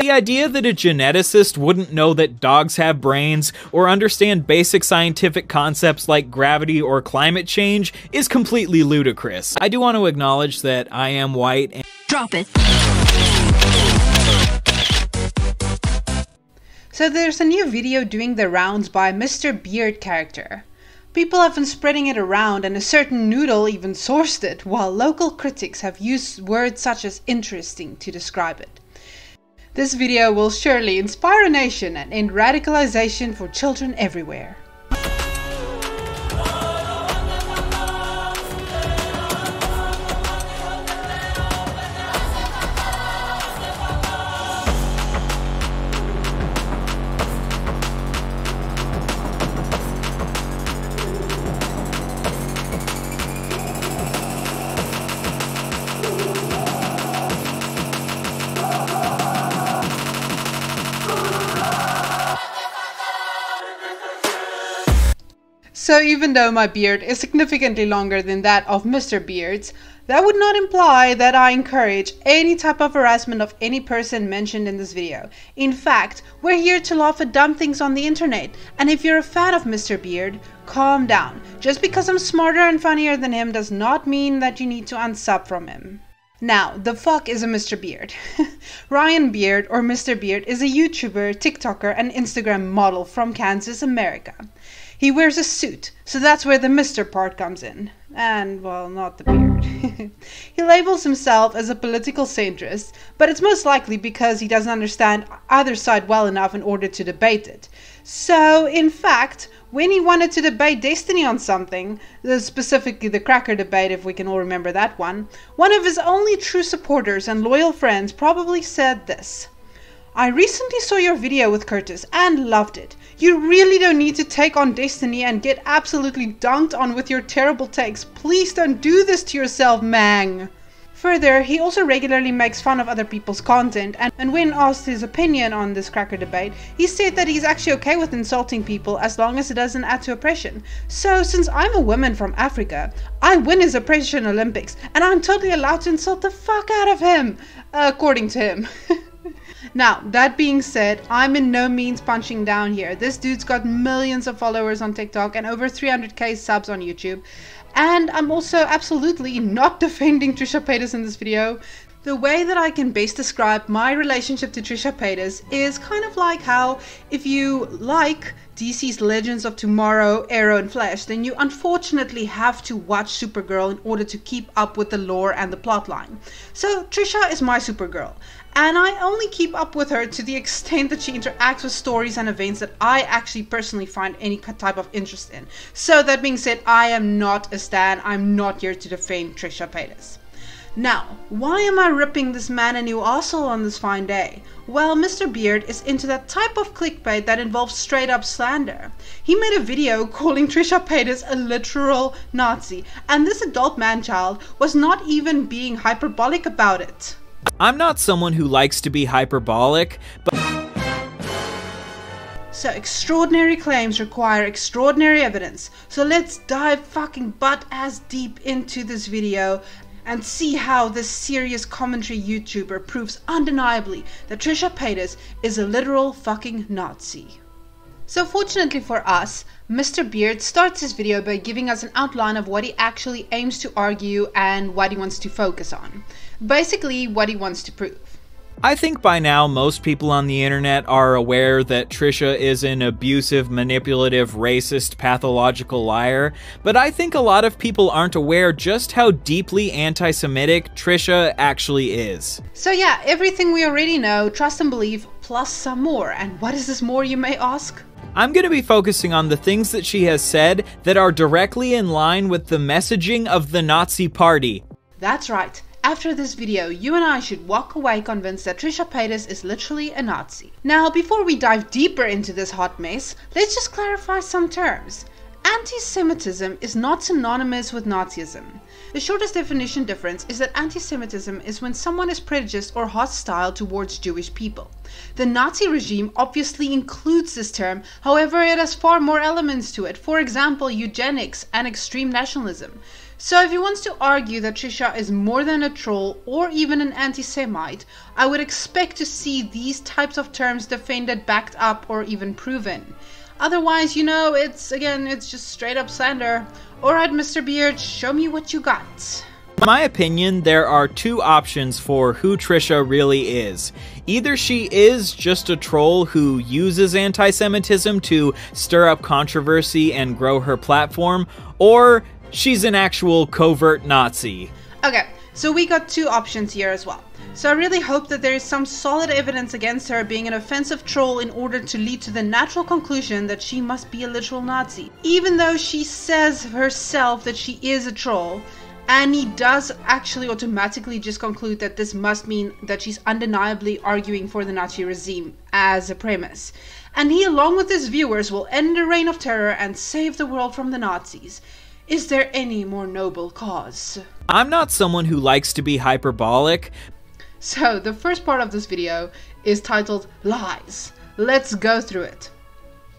The idea that a geneticist wouldn't know that dogs have brains or understand basic scientific concepts like gravity or climate change is completely ludicrous. I do want to acknowledge that I am white and— Drop it. So there's a new video doing the rounds by mrbeard character. People have been spreading it around and a certain noodle even sourced it, while local critics have used words such as interesting to describe it. This video will surely inspire a nation and end radicalization for children everywhere. So even though my beard is significantly longer than that of mrbeard's, that would not imply that I encourage any type of harassment of any person mentioned in this video. In fact, we're here to laugh at dumb things on the internet, and if you're a fan of mrbeard, calm down. Just because I'm smarter and funnier than him does not mean that you need to unsub from him. Now, the fuck is a mrbeard? Ryan Beard, or mrbeard, is a YouTuber, TikToker, and Instagram model from Kansas, America. He wears a suit, so that's where the Mr. part comes in. And, well, not the beard. He labels himself as a political centrist, but it's most likely because he doesn't understand either side well enough in order to debate it. So, in fact, when he wanted to debate Destiny on something, specifically the cracker debate if we can all remember that one of his only true supporters and loyal friends probably said this: "I recently saw your video with Curtis and loved it. You really don't need to take on Destiny and get absolutely dunked on with your terrible takes. Please don't do this to yourself, mang." Further, he also regularly makes fun of other people's content, and when asked his opinion on this cracker debate, he said that he's actually okay with insulting people as long as it doesn't add to oppression. So, since I'm a woman from Africa, I win his oppression Olympics, and I'm totally allowed to insult the fuck out of him, according to him. Now, that being said, I'm in no means punching down here. This dude's got millions of followers on TikTok and over 300k subs on YouTube. And I'm also absolutely not defending Trisha Paytas in this video. The way that I can best describe my relationship to Trisha Paytas is kind of like how if you like DC's Legends of Tomorrow, Arrow and Flash, then you unfortunately have to watch Supergirl in order to keep up with the lore and the plotline. So Trisha is my Supergirl, and I only keep up with her to the extent that she interacts with stories and events that I actually personally find any type of interest in. So that being said, I am not a stan. I'm not here to defend Trisha Paytas. Now, why am I ripping this man a new arsehole on this fine day? Well, mrbeard is into that type of clickbait that involves straight up slander. He made a video calling Trisha Paytas a literal Nazi, and this adult man-child was not even being hyperbolic about it. I'm not someone who likes to be hyperbolic, but so extraordinary claims require extraordinary evidence. So let's dive fucking butt-ass deep into this video and see how this serious commentary YouTuber proves undeniably that Trisha Paytas is a literal fucking Nazi. So fortunately for us, mrbeard starts his video by giving us an outline of what he actually aims to argue and what he wants to focus on. Basically, what he wants to prove. I think by now most people on the internet are aware that Trisha is an abusive, manipulative, racist, pathological liar, but I think a lot of people aren't aware just how deeply anti-Semitic Trisha actually is. So yeah, everything we already know, trust and believe, plus some more. And what is this more, you may ask? I'm going to be focusing on the things that she has said that are directly in line with the messaging of the Nazi Party. That's right. After this video, you and I should walk away convinced that Trisha Paytas is literally a Nazi. Now, before we dive deeper into this hot mess, let's just clarify some terms. Anti-Semitism is not synonymous with Nazism. The shortest definition difference is that anti-Semitism is when someone is prejudiced or hostile towards Jewish people. The Nazi regime obviously includes this term, however it has far more elements to it, for example eugenics and extreme nationalism. So if he wants to argue that Trisha is more than a troll or even an anti-Semite, I would expect to see these types of terms defended, backed up, or even proven. Otherwise, you know, it's just straight up slander. Alright, Mr. Beard, show me what you got. In my opinion, there are two options for who Trisha really is. Either she is just a troll who uses anti-Semitism to stir up controversy and grow her platform, or she's an actual covert Nazi. Okay, so we got two options here as well. So I really hope that there is some solid evidence against her being an offensive troll in order to lead to the natural conclusion that she must be a literal Nazi. Even though she says herself that she is a troll, and he does actually automatically just conclude that this must mean that she's undeniably arguing for the Nazi regime as a premise. And he, along with his viewers, will end the reign of terror and save the world from the Nazis. Is there any more noble cause? I'm not someone who likes to be hyperbolic. So the first part of this video is titled Lies. Let's go through it.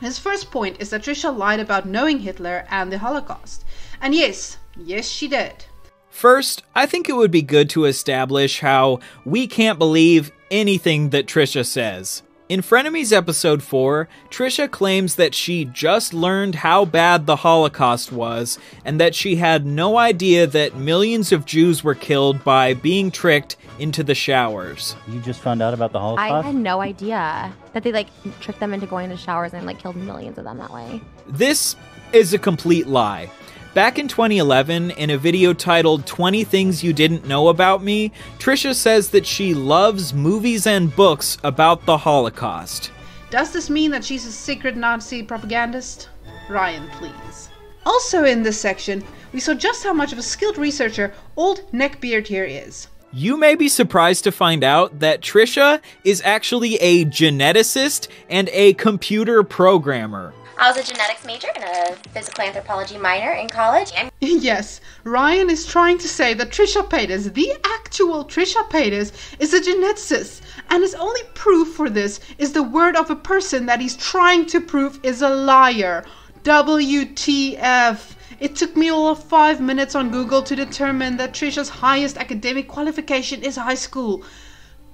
His first point is that Trisha lied about knowing Hitler and the Holocaust. And yes she did. First, I think it would be good to establish how we can't believe anything that Trisha says. In Frenemies episode 4, Trisha claims that she just learned how bad the Holocaust was, and that she had no idea that millions of Jews were killed by being tricked into the showers. You just found out about the Holocaust? I had no idea that they tricked them into going into showers and killed millions of them that way. This is a complete lie. Back in 2011, in a video titled 20 Things You Didn't Know About Me, Trisha says that she loves movies and books about the Holocaust. Does this mean that she's a secret Nazi propagandist? Ryan, please. Also in this section, we saw just how much of a skilled researcher old Neckbeard here is. You may be surprised to find out that Trisha is actually a geneticist and a computer programmer. I was a genetics major and a physical anthropology minor in college. Yes, Ryan is trying to say that Trisha Paytas, the actual Trisha Paytas, is a geneticist, and his only proof for this is the word of a person that he's trying to prove is a liar. WTF. It took me all of 5 minutes on Google to determine that Trisha's highest academic qualification is high school.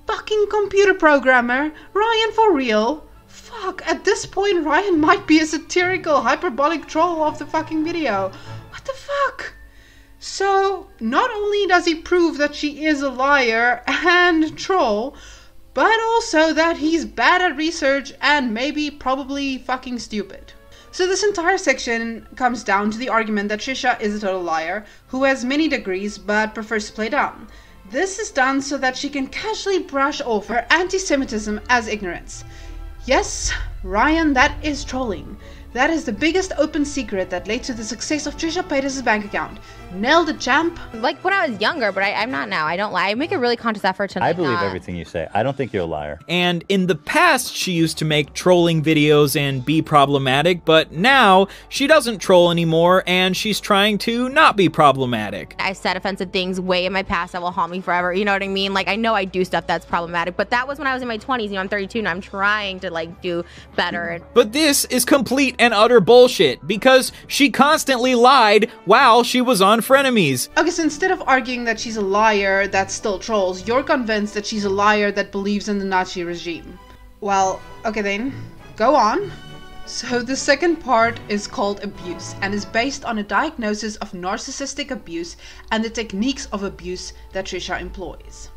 Fucking computer programmer. Ryan, for real? Fuck, at this point Ryan might be a satirical, hyperbolic troll of the fucking video. What the fuck? So, not only does he prove that she is a liar and troll, but also that he's bad at research and maybe probably fucking stupid. So this entire section comes down to the argument that Trisha is a total liar, who has many degrees but prefers to play dumb. This is done so that she can casually brush off her anti-Semitism as ignorance. Yes, Ryan, that is trolling. That is the biggest open secret that led to the success of Trisha Paytas' bank account. Nailed it, champ. Like when I was younger, but I'm not now. I don't lie. I make a really conscious effort to I believe everything you say. I don't think you're a liar. And in the past, she used to make trolling videos and be problematic, but now she doesn't troll anymore and she's trying to not be problematic. I've said offensive things way in my past that will haunt me forever. You know what I mean? Like, I know I do stuff that's problematic, but that was when I was in my 20s. You know, I'm 32 and I'm trying to do better. But this is complete and utter bullshit because she constantly lied while she was on Frenemies. Okay, so instead of arguing that she's a liar that still trolls, you're convinced that she's a liar that believes in the Nazi regime. Well, okay then, go on. So the second part is called abuse and is based on a diagnosis of narcissistic abuse and the techniques of abuse that Trisha employs.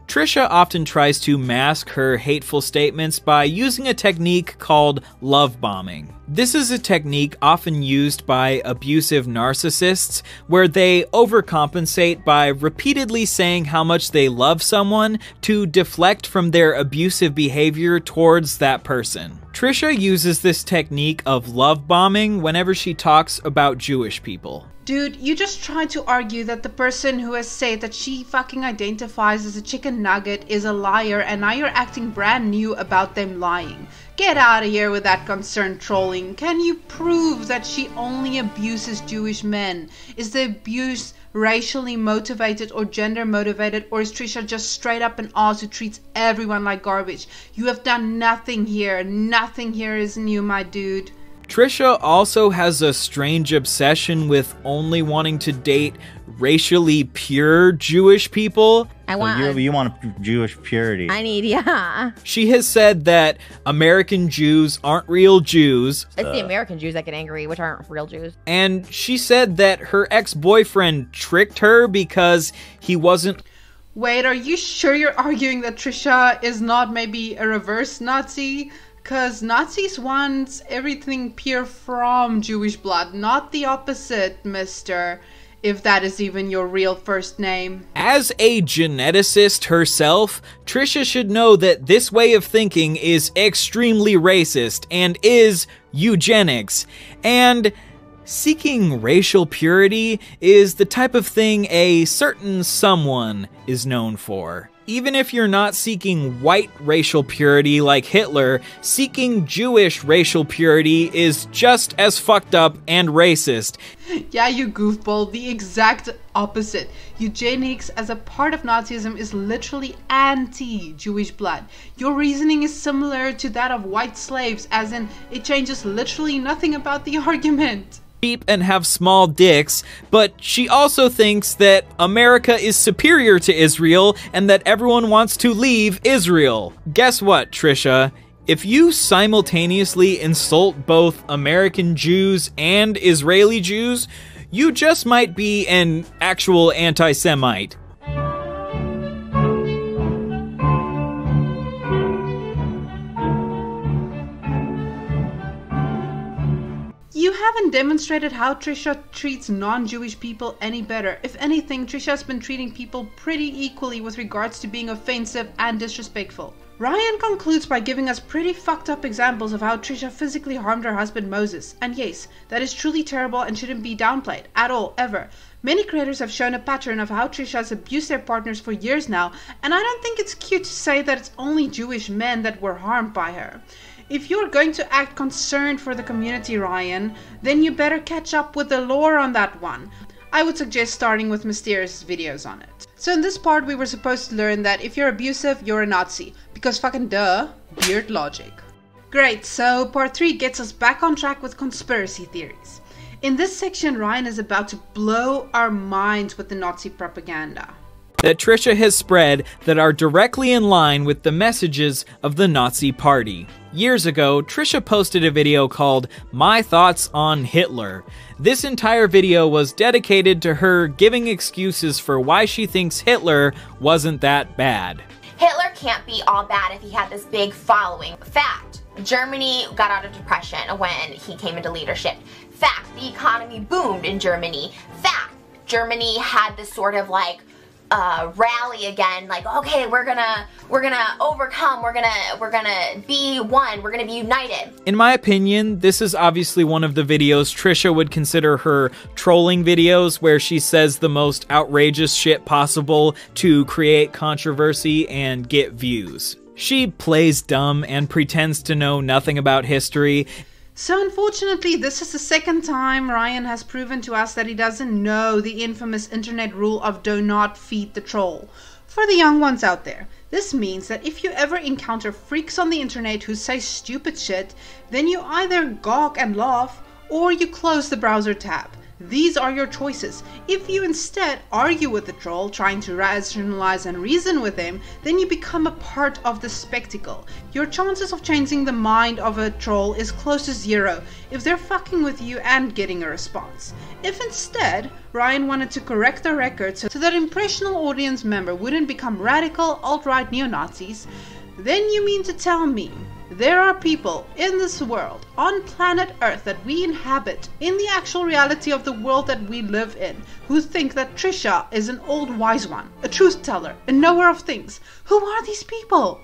Trisha often tries to mask her hateful statements by using a technique called love bombing. This is a technique often used by abusive narcissists where they overcompensate by repeatedly saying how much they love someone to deflect from their abusive behavior towards that person. Trisha uses this technique of love bombing whenever she talks about Jewish people. Dude, you just tried to argue that the person who has said that she fucking identifies as a chicken nugget is a liar and now you're acting brand new about them lying. Get out of here with that concerned trolling. Can you prove that she only abuses Jewish men? Is the abuse racially motivated or gender motivated, or is Trisha just straight up an ass who treats everyone like garbage? You have done nothing here. Nothing here is new, my dude. Trisha also has a strange obsession with only wanting to date racially pure Jewish people. You want Jewish purity. I need, yeah. She has said that American Jews aren't real Jews. It's the American Jews that get angry, which aren't real Jews. And she said that her ex-boyfriend tricked her because he wasn't... Wait, are you sure you're arguing that Trisha is not maybe a reverse Nazi? Because Nazis want everything pure from Jewish blood, not the opposite, mister. If that is even your real first name. As a geneticist herself, Trisha should know that this way of thinking is extremely racist and is eugenics. And seeking racial purity is the type of thing a certain someone is known for. Even if you're not seeking white racial purity like Hitler, seeking Jewish racial purity is just as fucked up and racist. Yeah, you goofball, the exact opposite. Eugenics as a part of Nazism is literally anti-Jewish blood. Your reasoning is similar to that of white slaves, as in it changes literally nothing about the argument. Cheap and have small dicks, but she also thinks that America is superior to Israel and that everyone wants to leave Israel. Guess what, Trisha? If you simultaneously insult both American Jews and Israeli Jews, you just might be an actual anti-Semite. You haven't demonstrated how Trisha treats non-Jewish people any better. If anything, Trisha's been treating people pretty equally with regards to being offensive and disrespectful. Ryan concludes by giving us pretty fucked up examples of how Trisha physically harmed her husband Moses. And yes, that is truly terrible and shouldn't be downplayed at all, ever. Many creators have shown a pattern of how Trisha has abused their partners for years now, and I don't think it's cute to say that it's only Jewish men that were harmed by her. If you're going to act concerned for the community, Ryan, then you better catch up with the lore on that one. I would suggest starting with Mysterious' videos on it. So in this part we were supposed to learn that if you're abusive, you're a Nazi. Because fucking duh, weird logic. Great, so part 3 gets us back on track with conspiracy theories. In this section, Ryan is about to blow our minds with the Nazi propaganda that Trisha has spread that are directly in line with the messages of the Nazi Party. Years ago, Trisha posted a video called My Thoughts on Hitler. This entire video was dedicated to her giving excuses for why she thinks Hitler wasn't that bad. Hitler can't be all bad if he had this big following. Fact, Germany got out of depression when he came into leadership. Fact, the economy boomed in Germany. Fact, Germany had this sort of like rally again, like, okay, we're gonna overcome, we're gonna be one, we're gonna be united. In my opinion, this is obviously one of the videos Trisha would consider her trolling videos, where she says the most outrageous shit possible to create controversy and get views. She plays dumb and pretends to know nothing about history. So unfortunately, this is the second time Ryan has proven to us that he doesn't know the infamous internet rule of do not feed the troll. For the young ones out there, this means that if you ever encounter freaks on the internet who say stupid shit, then you either gawk and laugh, or you close the browser tab. These are your choices. If you instead argue with the troll, trying to rationalize and reason with him, then you become a part of the spectacle. Your chances of changing the mind of a troll is close to zero if they're fucking with you and getting a response. If instead, Ryan wanted to correct the record so that an impressionable audience member wouldn't become radical alt-right neo-Nazis, then you mean to tell me there are people in this world, on planet Earth that we inhabit, in the actual reality of the world that we live in, who think that Trisha is an old wise one, a truth teller, a knower of things. Who are these people?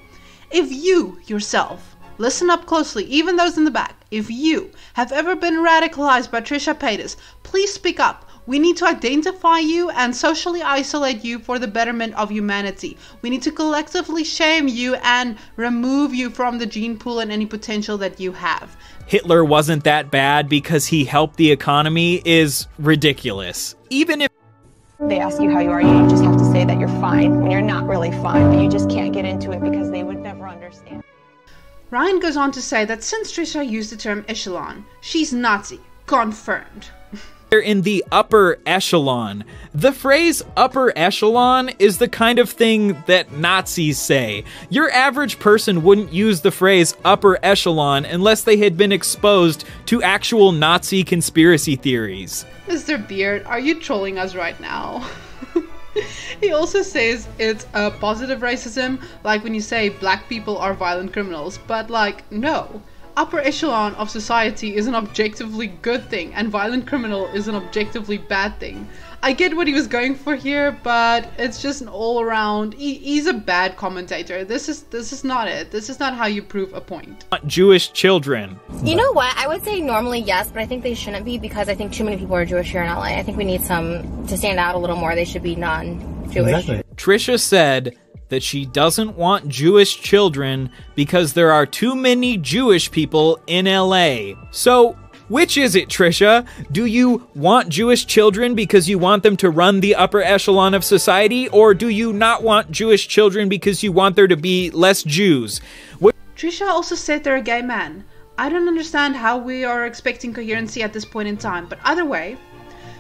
If you, yourself, listen up closely, even those in the back, if you have ever been radicalized by Trisha Paytas, please speak up. We need to identify you and socially isolate you for the betterment of humanity. We need to collectively shame you and remove you from the gene pool and any potential that you have. Hitler wasn't that bad because he helped the economy is ridiculous. Even if they ask you how you are, you just have to say that you're fine when you're not really fine, but you just can't get into it because they would never understand. Ryan goes on to say that since Trisha used the term echelon, she's Nazi. Confirmed. They're in the upper echelon. The phrase upper echelon is the kind of thing that Nazis say. Your average person wouldn't use the phrase upper echelon unless they had been exposed to actual Nazi conspiracy theories. Mr. Beard, are you trolling us right now? He also says it's a positive racism, like when you say black people are violent criminals, but like, no. Upper echelon of society is an objectively good thing, and violent criminal is an objectively bad thing. I get what he was going for here, but it's just an all-around. He's a bad commentator. This is not it. This is not how you prove a point. Jewish children. You know what? I would say normally yes, but I think they shouldn't be because I think too many people are Jewish here in LA. I think we need some to stand out a little more. They should be non-Jewish. Exactly. Trisha said that she doesn't want Jewish children because there are too many Jewish people in LA. So, which is it, Trisha? Do you want Jewish children because you want them to run the upper echelon of society, or do you not want Jewish children because you want there to be less Jews? Trisha also said they're a gay man. I don't understand how we are expecting coherency at this point in time, but either way,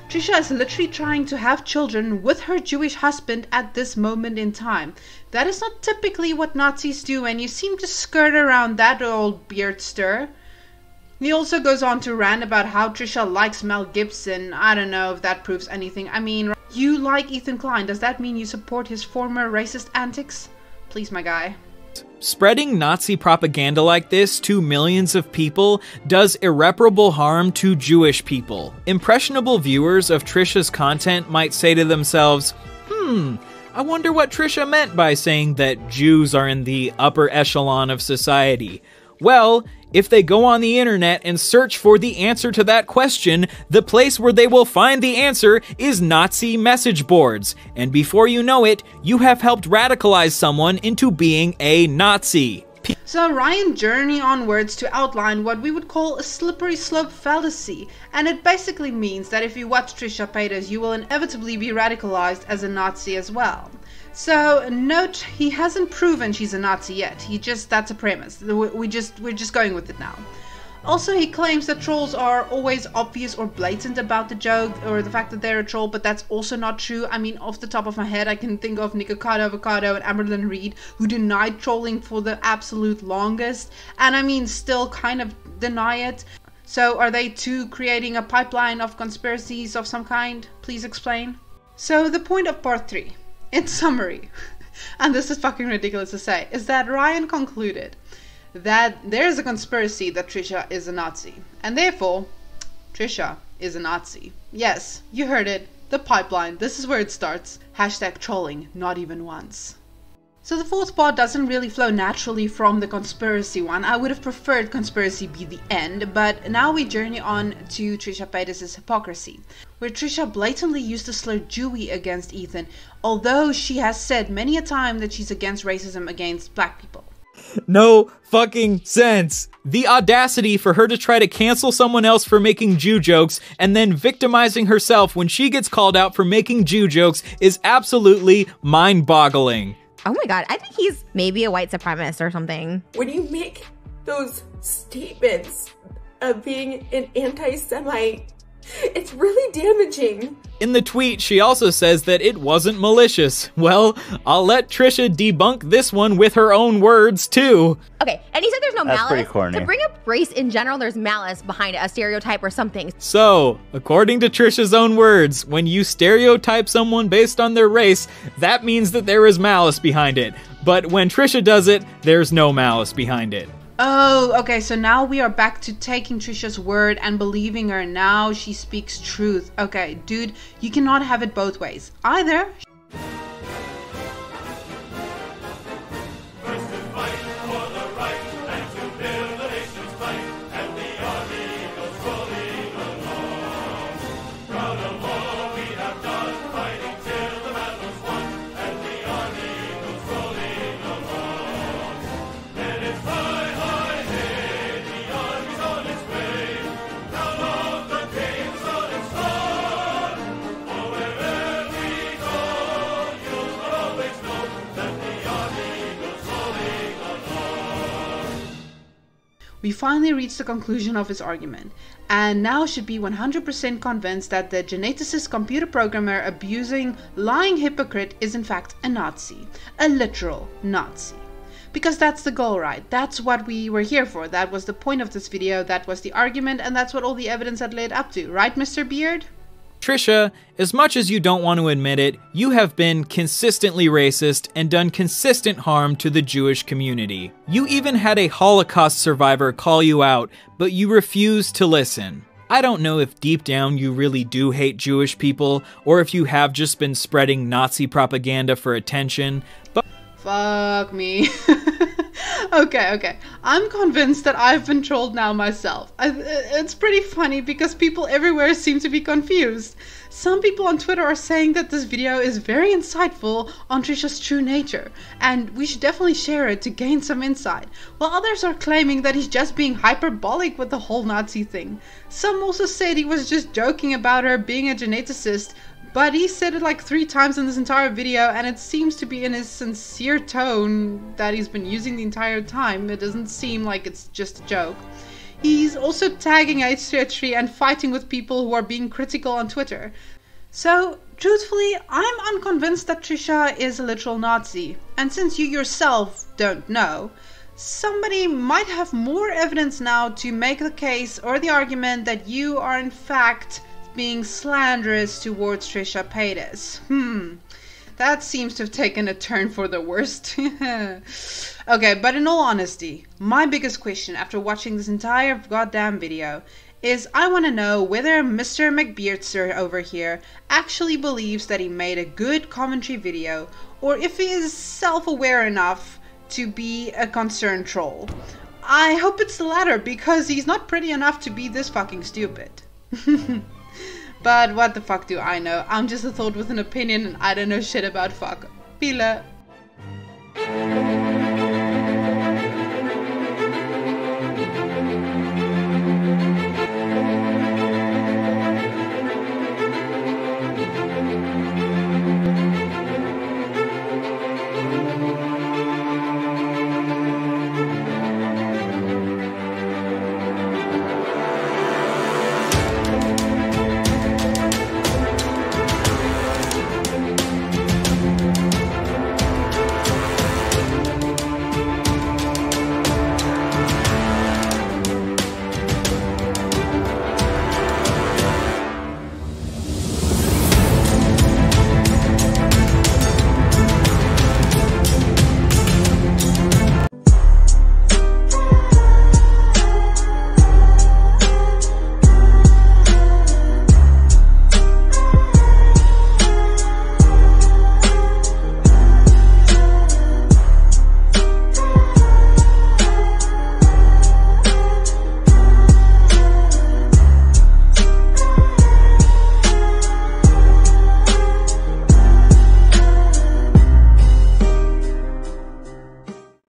Trisha is literally trying to have children with her Jewish husband at this moment in time. That is not typically what Nazis do, and you seem to skirt around that old beardster. He also goes on to rant about how Trisha likes Mel Gibson. I don't know if that proves anything. I mean, you like Ethan Klein. Does that mean you support his former racist antics? Please, my guy. Spreading Nazi propaganda like this to millions of people does irreparable harm to Jewish people. Impressionable viewers of Trisha's content might say to themselves, I wonder what Trisha meant by saying that Jews are in the upper echelon of society. Well, if they go on the internet and search for the answer to that question, the place where they will find the answer is Nazi message boards. And before you know it, you have helped radicalize someone into being a Nazi. So Ryan journey onwards to outline what we would call a slippery slope fallacy, and it basically means that if you watch Trisha Paytas, you will inevitably be radicalized as a Nazi as well. So note, he hasn't proven she's a Nazi yet. That's a premise. We're just going with it now. Also, he claims that trolls are always obvious or blatant about the joke or the fact that they're a troll, but that's also not true. I mean, off the top of my head, I can think of Nikocado Avocado and Amberlyn Reed, who denied trolling for the absolute longest, and I mean, still kind of deny it. So are they two creating a pipeline of conspiracies of some kind? Please explain. So the point of part 3, in summary, and this is fucking ridiculous to say, is that Ryan concluded that there is a conspiracy that Trisha is a Nazi, and therefore Trisha is a Nazi. Yes, you heard it, the pipeline, this is where it starts. Hashtag trolling, not even once. So the fourth part doesn't really flow naturally from the conspiracy one. I would have preferred conspiracy be the end, but now we journey on to Trisha Paytas' hypocrisy, where Trisha blatantly used the slur Jewy against Ethan, although she has said many a time that she's against racism against black people. No fucking sense. The audacity for her to try to cancel someone else for making Jew jokes and then victimizing herself when she gets called out for making Jew jokes is absolutely mind-boggling. Oh my god, I think he's maybe a white supremacist or something. When you make those statements of being an anti-Semite, it's really damaging. In the tweet, she also says that it wasn't malicious. Well, I'll let Trisha debunk this one with her own words, too. Okay, and he said there's no That's malice. pretty corny. To bring up race in general, there's malice behind it, a stereotype or something. So, according to Trisha's own words, when you stereotype someone based on their race, that means that there is malice behind it. But when Trisha does it, there's no malice behind it. Oh, okay, so now we are back to taking Trisha's word and believing her. Now she speaks truth. Okay, dude, you cannot have it both ways. Either we finally reached the conclusion of his argument, and now should be 100% convinced that the geneticist computer programmer abusing, lying hypocrite is in fact a Nazi. A literal Nazi. Because that's the goal, right? That's what we were here for. That was the point of this video, that was the argument, and that's what all the evidence had led up to. Right, Mr. Beard? Trisha, as much as you don't want to admit it, you have been consistently racist and done consistent harm to the Jewish community. You even had a Holocaust survivor call you out, but you refused to listen. I don't know if deep down you really do hate Jewish people, or if you have just been spreading Nazi propaganda for attention, but fuck me. Okay. I'm convinced that I've been trolled now myself. It's pretty funny because people everywhere seem to be confused. Some people on Twitter are saying that this video is very insightful on Trisha's true nature, and we should definitely share it to gain some insight, while others are claiming that he's just being hyperbolic with the whole Nazi thing. Some also said he was just joking about her being a geneticist, but he said it like 3 times in this entire video, and it seems to be in his sincere tone that he's been using the entire time. It doesn't seem like it's just a joke. He's also tagging H3H3 and fighting with people who are being critical on Twitter. So, truthfully, I'm unconvinced that Trisha is a literal Nazi. And since you yourself don't know, somebody might have more evidence now to make the case or the argument that you are in fact being slanderous towards Trisha Paytas. That seems to have taken a turn for the worst. Okay, but in all honesty, my biggest question after watching this entire goddamn video is I want to know whether Mr. McBeardster over here actually believes that he made a good commentary video, or if he is self-aware enough to be a concerned troll. I hope it's the latter, because he's not pretty enough to be this fucking stupid. But what the fuck do I know? I'm just a thought with an opinion and I don't know shit about fuck. Pila.